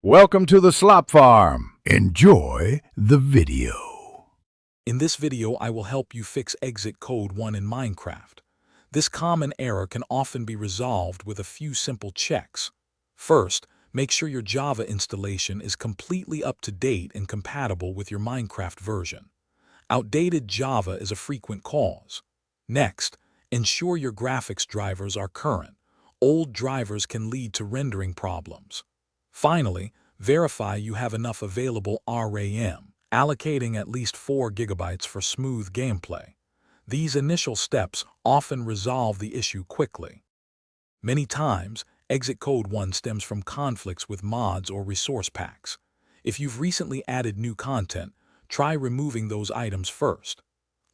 Welcome to the Slop Farm. Enjoy the video. In this video, I will help you fix exit code 1 in Minecraft. This common error can often be resolved with a few simple checks. First, make sure your Java installation is completely up to date and compatible with your Minecraft version. Outdated Java is a frequent cause. Next, ensure your graphics drivers are current. Old drivers can lead to rendering problems. Finally, verify you have enough available RAM, allocating at least 4 GB for smooth gameplay. These initial steps often resolve the issue quickly. Many times, exit code 1 stems from conflicts with mods or resource packs. If you've recently added new content, try removing those items first.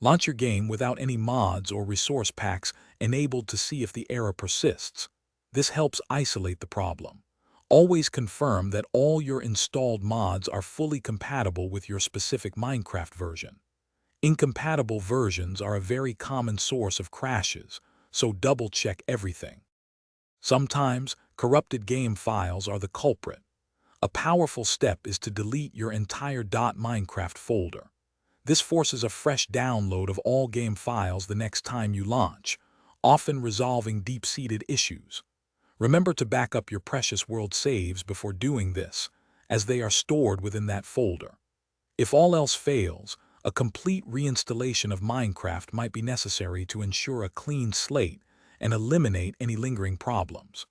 Launch your game without any mods or resource packs enabled to see if the error persists. This helps isolate the problem. Always confirm that all your installed mods are fully compatible with your specific Minecraft version. Incompatible versions are a very common source of crashes, so double-check everything. Sometimes, corrupted game files are the culprit. A powerful step is to delete your entire .minecraft folder. This forces a fresh download of all game files the next time you launch, often resolving deep-seated issues. Remember to back up your precious world saves before doing this, as they are stored within that folder. If all else fails, a complete reinstallation of Minecraft might be necessary to ensure a clean slate and eliminate any lingering problems.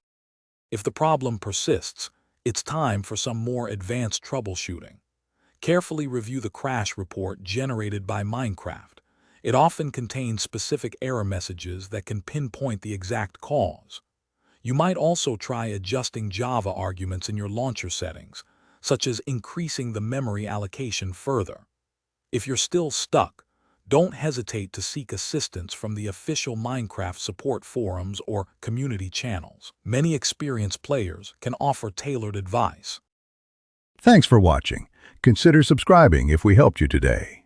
If the problem persists, it's time for some more advanced troubleshooting. Carefully review the crash report generated by Minecraft. It often contains specific error messages that can pinpoint the exact cause. You might also try adjusting Java arguments in your launcher settings, such as increasing the memory allocation further. If you're still stuck, don't hesitate to seek assistance from the official Minecraft support forums or community channels. Many experienced players can offer tailored advice. Thanks for watching. Consider subscribing if we helped you today.